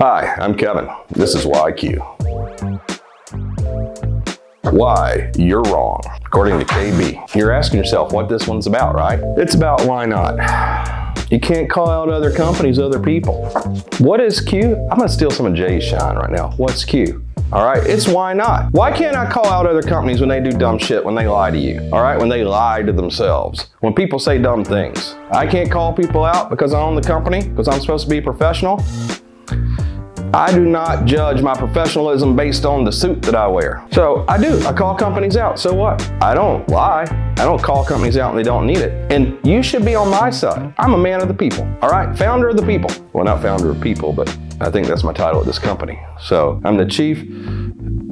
Hi, I'm Kevin. This is YQ. Why you're wrong, according to KB. You're asking yourself what this one's about, right? It's about why not. You can't call out other companies, other people. What is Q? I'm gonna steal some of Jay's shine right now. What's Q? All right, it's why not. Why can't I call out other companies when they do dumb shit, when they lie to you? All right, when they lie to themselves, when people say dumb things. I can't call people out because I own the company, because I'm supposed to be professional. I do not judge my professionalism based on the suit that I wear. So I do, I call companies out, so what? I don't lie. I don't call companies out when they don't need it. And you should be on my side. I'm a man of the people, all right? Founder of the people. Well, not founder of people, but I think that's my title at this company. So I'm the chief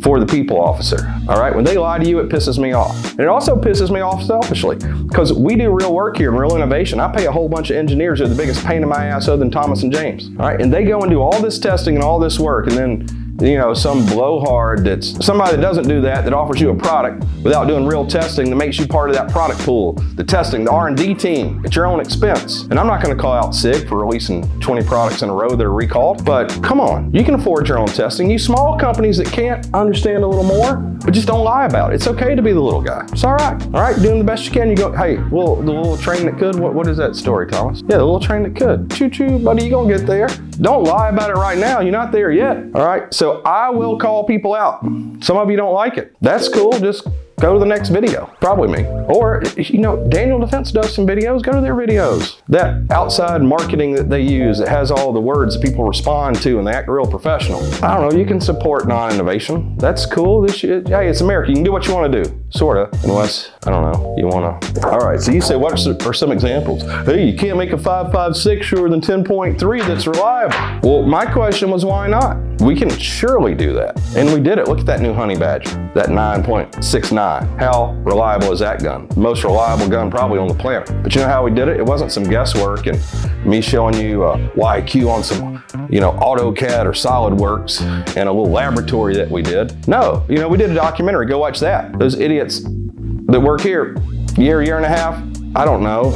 for the people officer, all right? When they lie to you, it pisses me off. And it also pisses me off selfishly because we do real work here and real innovation. I pay a whole bunch of engineers who are the biggest pain in my ass other than Thomas and James, all right? And they go and do all this testing and all this work, and then, you know, some blowhard that's somebody that doesn't do that offers you a product without doing real testing that makes you part of that product pool, the testing, the R&D team at your own expense. And I'm not gonna call out SIG for releasing 20 products in a row that are recalled, but come on, you can afford your own testing. You small companies that can't understand a little more, but just don't lie about it. It's okay to be the little guy. It's all right, doing the best you can. You go, hey, well, the little train that could, what is that story, Thomas? Yeah, the little train that could. Choo-choo, buddy, you gonna get there. Don't lie about it right now. You're not there yet, all right? So I will call people out. Some of you don't like it. That's cool, just go to the next video, probably me. Or, you know, Daniel Defense does some videos, go to their videos. That outside marketing that they use, it has all the words that people respond to and they act real professional. I don't know, you can support non-innovation. That's cool, hey, it's America, you can do what you want to do, sorta, unless, I don't know, you wanna. All right, so you say, what are some examples? Hey, you can't make a 5.56 shorter than 10.3 that's reliable. Well, my question was, why not? We can surely do that. And we did it. Look at that new Honey Badger, that 9.69. How reliable is that gun? The most reliable gun probably on the planet. But you know how we did it? It wasn't some guesswork and me showing you YQ on some, you know, AutoCAD or SolidWorks and a little laboratory that we did. No, you know, we did a documentary. Go watch that. Those idiots that work here, year and a half, I don't know,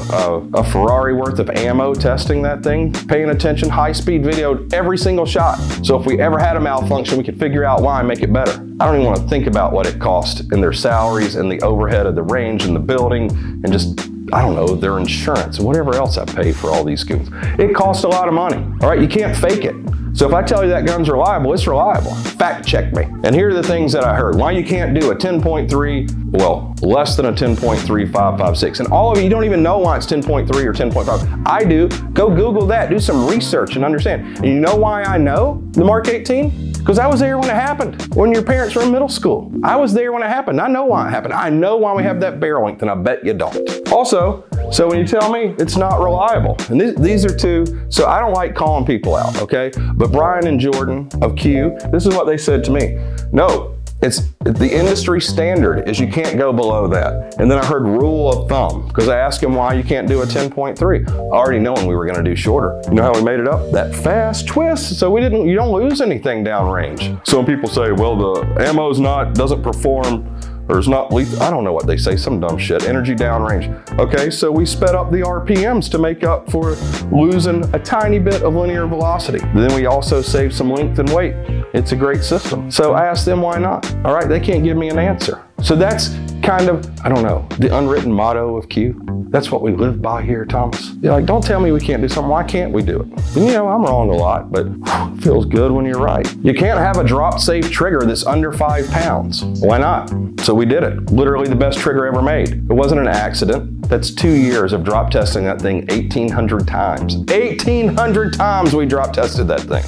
a Ferrari worth of ammo testing that thing, paying attention, high-speed video every single shot. So if we ever had a malfunction, we could figure out why and make it better. I don't even want to think about what it cost and their salaries and the overhead of the range and the building and just, I don't know, their insurance and whatever else I pay for all these goons. It costs a lot of money, all right? You can't fake it. So if I tell you that gun's reliable, it's reliable. Fact check me. And here are the things that I heard. Why you can't do a 10.3, well, less than a 10.3 5.56. And all of you don't even know why it's 10.3 or 10.5. I do. Go Google that, do some research and understand. And you know why I know the Mark 18? Because I was there when it happened, when your parents were in middle school. I was there when it happened. I know why it happened. I know why we have that barrel length, and I bet you don't. Also, so when you tell me it's not reliable, and these are two, so I don't like calling people out, okay? But Brian and Jordan of Q, this is what they said to me. No, it's the industry standard is you can't go below that. And then I heard rule of thumb, because I asked him why you can't do a 10.3. Already knowing we were gonna do shorter. You know how we made it up? That fast twist, so you don't lose anything downrange. So when people say, well, the ammo's doesn't perform, or it's not lethal, I don't know what they say, some dumb shit, energy downrange. Okay, so we sped up the RPMs to make up for losing a tiny bit of linear velocity. Then we also save some length and weight. It's a great system. So I asked them why not. All right, they can't give me an answer. So that's kind of, I don't know, the unwritten motto of Q. That's what we live by here, Thomas. You're like, don't tell me we can't do something. Why can't we do it? And you know, I'm wrong a lot, but it feels good when you're right. You can't have a Dropsafe trigger that's under 5 pounds. Why not? So we did it. Literally the best trigger ever made. It wasn't an accident. That's 2 years of drop testing that thing 1,800 times. 1,800 times we drop tested that thing.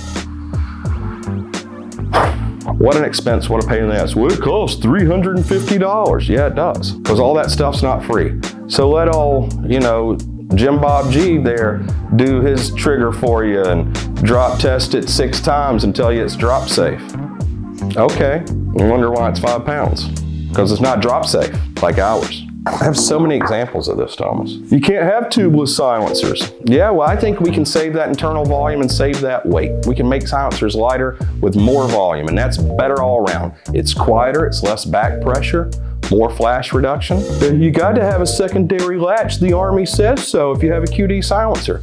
What an expense, what a pain in the ass. Well, it costs $350. Yeah, it does, because all that stuff's not free. So let old, you know, Jim Bob G there do his trigger for you and drop test it 6 times and tell you it's drop safe. Okay, I wonder why it's 5 pounds. Because it's not drop safe like ours. I have so many examples of this, Thomas. You can't have tubeless silencers. Yeah, well, I think we can save that internal volume and save that weight. We can make silencers lighter with more volume, and that's better all around. It's quieter, it's less back pressure. More flash reduction. You got to have a secondary latch. The Army says so if you have a QD silencer.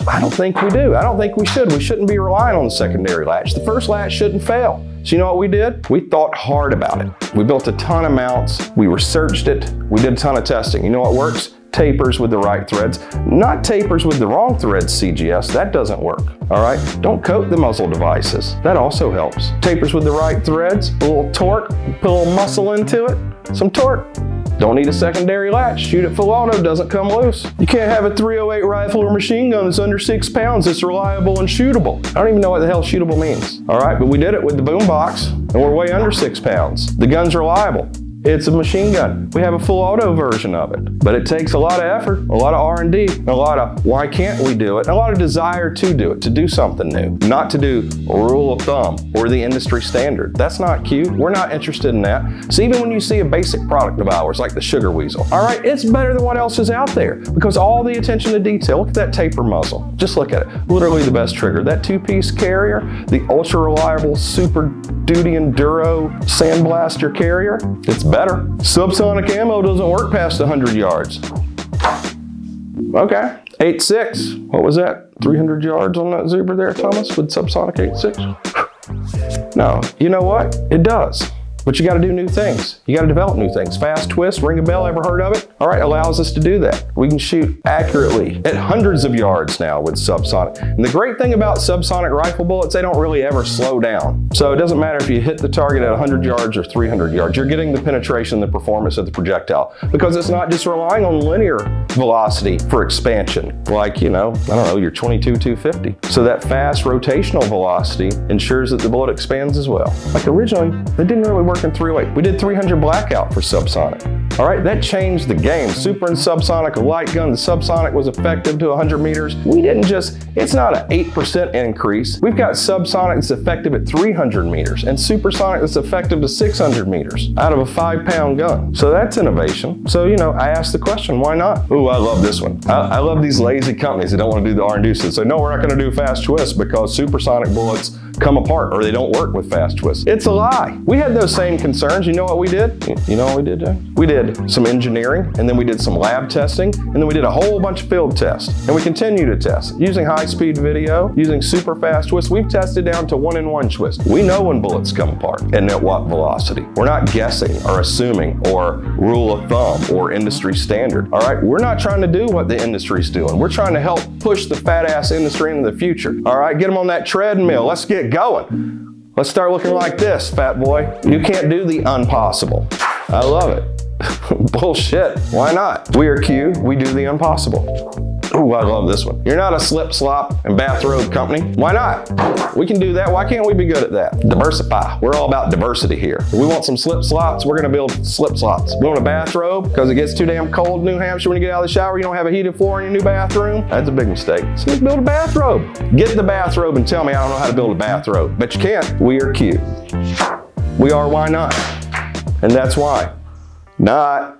I don't think we do. I don't think we should. We shouldn't be relying on the secondary latch. The first latch shouldn't fail. So you know what we did? We thought hard about it. We built a ton of mounts. We researched it. We did a ton of testing. You know what works? Tapers with the right threads, not tapers with the wrong threads, CGS. That doesn't work, all right? Don't coat the muzzle devices. That also helps. Tapers with the right threads, a little torque, put a little muscle into it, some torque. Don't need a secondary latch. Shoot it full auto, doesn't come loose. You can't have a 308 rifle or machine gun that's under 6 pounds that's reliable and shootable. I don't even know what the hell shootable means, all right? But we did it with the boom box, and we're way under 6 pounds. The gun's reliable. It's a machine gun. We have a full auto version of it, but it takes a lot of effort, a lot of R&D, a lot of why can't we do it, and a lot of desire to do it, to do something new, not to do a rule of thumb or the industry standard. That's not cute. We're not interested in that. So even when you see a basic product of ours, like the Sugar Weasel, all right, it's better than what else is out there because all the attention to detail. Look at that taper muzzle. Just look at it. Literally the best trigger. That 2-piece carrier, the ultra reliable Super Duty Enduro Sandblaster carrier, it's better. Subsonic ammo doesn't work past 100 yards. Okay, 8.6. What was that? 300 yards on that Zebra there, Thomas, with Subsonic 8.6? No, you know what? It does. But you got to do new things. You got to develop new things. Fast twist, ring a bell, ever heard of it? All right, allows us to do that. We can shoot accurately at hundreds of yards now with subsonic. And the great thing about subsonic rifle bullets, they don't really ever slow down. So it doesn't matter if you hit the target at 100 yards or 300 yards. You're getting the penetration, the performance of the projectile because it's not just relying on linear velocity for expansion, like, you know, I don't know, your 22-250. So that fast rotational velocity ensures that the bullet expands as well. Like originally, they didn't really work in 308. We did 300 blackout for subsonic. All right, that changed the game. Super and subsonic, a light gun, the subsonic was effective to 100 meters. We didn't just, it's not an 8% increase. We've got subsonic that's effective at 300 meters and supersonic that's effective to 600 meters out of a 5-pound gun. So that's innovation. So, you know, I asked the question, why not? Ooh, I love this one. I love these lazy companies that don't want to do the R&D. So they say, no, we're not going to do fast twists because supersonic bullets come apart or they don't work with fast twists. It's a lie. We had those same concerns. You know what we did? You know what we did, Jay? We did some engineering, and then we did some lab testing, and then we did a whole bunch of field tests. And we continue to test using high-speed video, using super fast twists. We've tested down to 1-in-1 twist. We know when bullets come apart and at what velocity. We're not guessing or assuming or rule of thumb or industry standard. All right, we're not trying to do what the industry's doing. We're trying to help push the fat-ass industry into the future. All right, get them on that treadmill. Let's get going. Let's start looking like this, fat boy. You can't do the impossible. I love it. Bullshit. Why not? We are Q. We do the impossible. Ooh, I love this one. You're not a slip, slop, and bathrobe company. Why not? We can do that. Why can't we be good at that? Diversify. We're all about diversity here. If we want some slip slops, we're gonna build slip slops. We want a bathrobe because it gets too damn cold in New Hampshire when you get out of the shower. You don't have a heated floor in your new bathroom. That's a big mistake. So let's build a bathrobe. Get the bathrobe and tell me I don't know how to build a bathrobe. But you can't. We are Q. We are why not? And that's why. Not.